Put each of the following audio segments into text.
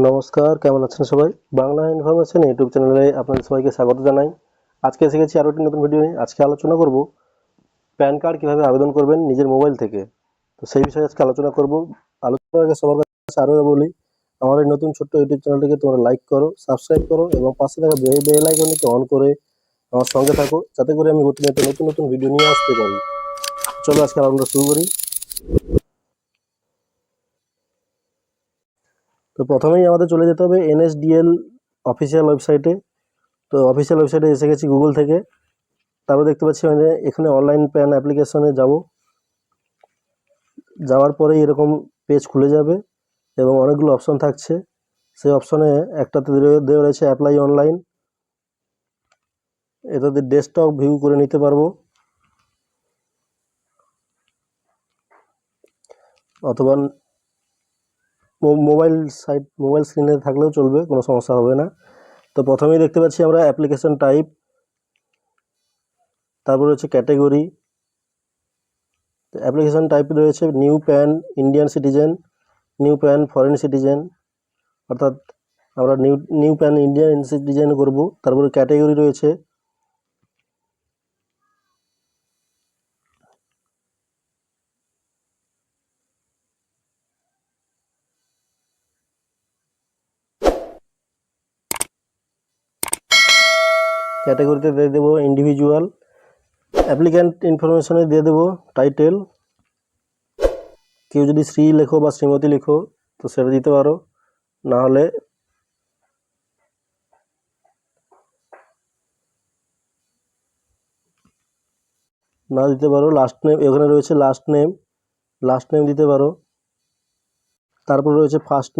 নমস্কার, কেমন আছেন সবাই? বাংলা ইনফরমেশন ইউটিউব চ্যানেলে আপনাদের সবাইকে স্বাগত জানাই। আজকে এসে গেছি আরও একটি নতুন ভিডিও নিয়ে। আজকে আলোচনা করব প্যান কার্ড কীভাবে আবেদন করবেন নিজের মোবাইল থেকে। তো সেই বিষয়ে আজকে আলোচনা করব। আলোচনার আগে সবার কাছে আরও বলি, আমার এই নতুন ছোট্ট ইউটিউব চ্যানেলটিকে তোমরা লাইক করো, সাবস্ক্রাইব করো এবং পাশে থাকা বেল আইকনটিকে অন করে আমার সঙ্গে থাকো, যাতে করে আমি প্রতিনিয়ত নতুন নতুন ভিডিও নিয়ে আসতে পারি। চলো আজকে আমরা শুরু করি। তো প্রথমেই আমাদের চলে যেতে হবে NSDL অফিসিয়াল ওয়েবসাইটে। তো অফিসিয়াল ওয়েবসাইটে এসে গেছি গুগল থেকে। তারপর দেখতে পাচ্ছি এখানে অনলাইন প্যান অ্যাপ্লিকেশনে যাব। যাওয়ার পরেই এরকম পেজ খুলে যাবে এবং অনেকগুলো অপশন থাকছে। সেই অপশনে একটাতে দেওয়া রয়েছে অ্যাপ্লাই অনলাইন। এটাতে ডেস্কটপ ভিউ করে নিতে পারবো, অথবা মোবাইল স্ক্রিনে থাকলেও চলবে, কোনো সমস্যা হবে না। তো প্রথমেই দেখতে পাচ্ছি আমরা অ্যাপ্লিকেশন টাইপ, তারপর রয়েছে ক্যাটেগরি। অ্যাপ্লিকেশন টাইপ রয়েছে new pan Indian citizen, new pan foreign citizen, অর্থাৎ আমরা নিউ প্যান ইন্ডিয়ান সিটিজেন করব। তারপরে ক্যাটেগরি রয়েছে ক্যাটাগরিতে দিয়ে দেবো ইন্ডিভিজুয়াল। অ্যাপ্লিক্যান্ট ইনফরমেশনে দিয়ে দেবো টাইটেল। কেউ যদি শ্রী লেখো বা শ্রীমতী লেখো তো সেটা দিতে পারো, না হলে না দিতে পারো। লাস্ট নেম এখানে রয়েছে, লাস্ট নেম দিতে পারো। তারপর রয়েছে ফার্স্ট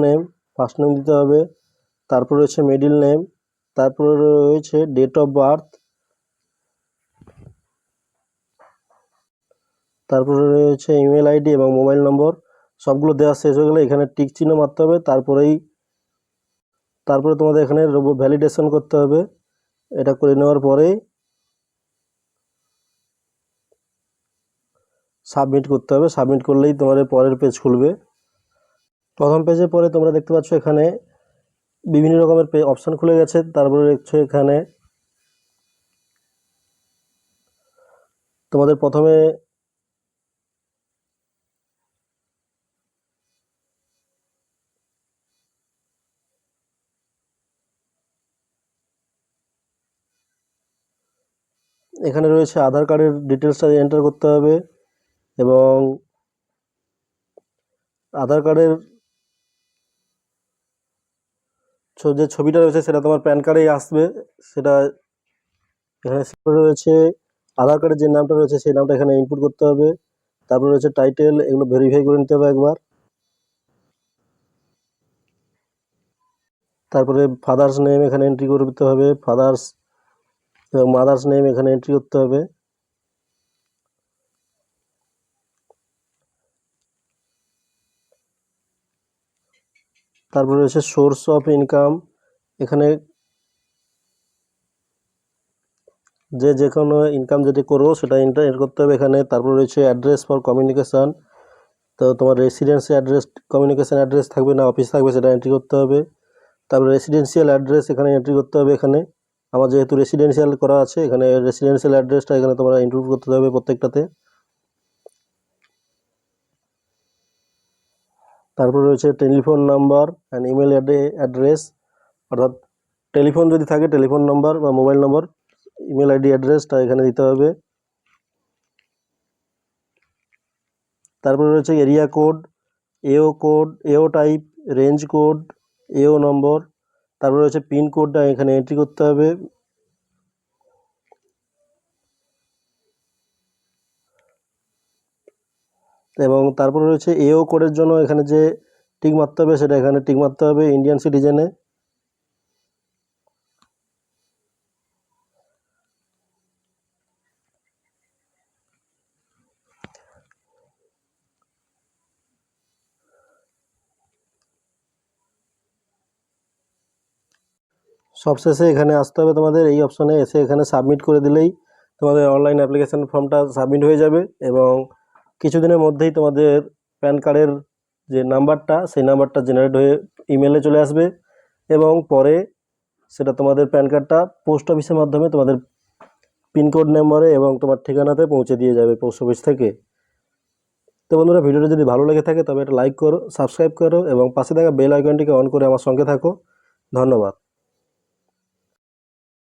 নেম দিতে হবে। তারপর রয়েছে মিডল নেম। তারপরে রয়েছে ডেট অফ বার্থ। তারপরে রয়েছে ইমেল আইডি এবং মোবাইল নম্বর। সবগুলো দেওয়া শেষ হয়ে গেলে এখানে টিক চিহ্ন মারতে হবে। তারপরে তোমাদের এখানে ভ্যালিডেশন করতে হবে। এটা করে নেওয়ার পরেই সাবমিট করতে হবে। সাবমিট করলেই তোমাদের পরের পেজ খুলবে। প্রথম পেজে পরে তোমরা দেখতে পাচ্ছ এখানে বিভিন্ন রকমের অপশান খুলে গেছে। তারপরে দেখছো এখানে তোমাদের প্রথমে এখানে রয়েছে আধার কার্ডের ডিটেলসটা এন্টার করতে হবে এবং আধার কার্ডের যে ছবিটা রয়েছে সেটা তোমার প্যান কার্ডেই আসবে। সেটা এখানে রয়েছে আধার কার্ডের যে নামটা রয়েছে সেই নামটা এখানে ইনপুট করতে হবে। তারপর রয়েছে টাইটেল, এগুলো ভেরিফাই করে নিতে হবে একবার। তারপরে ফাদার্স নেম এখানে এন্ট্রি করতে হবে, ফাদার্স এবং মাদার্স নেম এখানে এন্ট্রি করতে হবে। তারপরে রয়েছে সোর্স অফ ইনকাম, এখানে যে কোনো ইনকাম যেটি করো সেটা এন্টার করতে হবে এখানে। তারপর রয়েছে অ্যাড্রেস ফর কমিউনিকেশান, তো তোমার রেসিডেন্সি অ্যাড্রেস, কমিউনিকেশান অ্যাড্রেস থাকবে না অফিস থাকবে সেটা এন্ট্রি করতে হবে। তারপরে রেসিডেন্সিয়াল অ্যাড্রেস এখানে এন্ট্রি করতে হবে। এখানে আমার যেহেতু রেসিডেন্সিয়াল করা আছে এখানে রেসিডেন্সিয়াল অ্যাড্রেসটা এখানে তোমরা ইনক্লুড করতে হবে প্রত্যেকটাতে। তারপর রয়েছে telephone number and email address, অর্থাৎ টেলিফোন যদি থাকে টেলিফোন নাম্বার বা মোবাইল নম্বর, ইমেল আইডি অ্যাড্রেসটা এখানে দিতে হবে। তারপরে রয়েছে এরিয়া কোড, এও টাইপ, রেঞ্জ কোড, এও নম্বর। তারপরে রয়েছে পিন কোডটা এখানে এন্ট্রি করতে হবে। এবং তারপরে রয়েছে এও কোডের জন্য এখানে যে টিক মারতে হবে সেটা এখানে টিক মারতে হবে ইন্ডিয়ান সিটিজেনে। সবশেষে এখানে আসতে হবে তোমাদের, এই অপশানে এসে এখানে সাবমিট করে দিলেই তোমাদের অনলাইন অ্যাপ্লিকেশান ফর্মটা সাবমিট হয়ে যাবে এবং কিছুদিনের মধ্যেই তোমাদের প্যান কার্ডের যে নাম্বারটা, সেই নাম্বারটা জেনারেট হয়ে ইমেলে চলে আসবে এবং পরে সেটা তোমাদের প্যান কার্ডটা পোস্ট অফিসের মাধ্যমে তোমাদের পিনকোড নম্বরে এবং তোমার ঠিকানাতে পৌঁছে দিয়ে যাবে পোস্ট অফিস থেকে। তো বন্ধুরা, ভিডিওটা যদি ভালো লেগে থাকে তবে এটা লাইক করো, সাবস্ক্রাইব করো এবং পাশে থাকা বেল আইকনটিকে অন করে আমার সঙ্গে থাকো। ধন্যবাদ।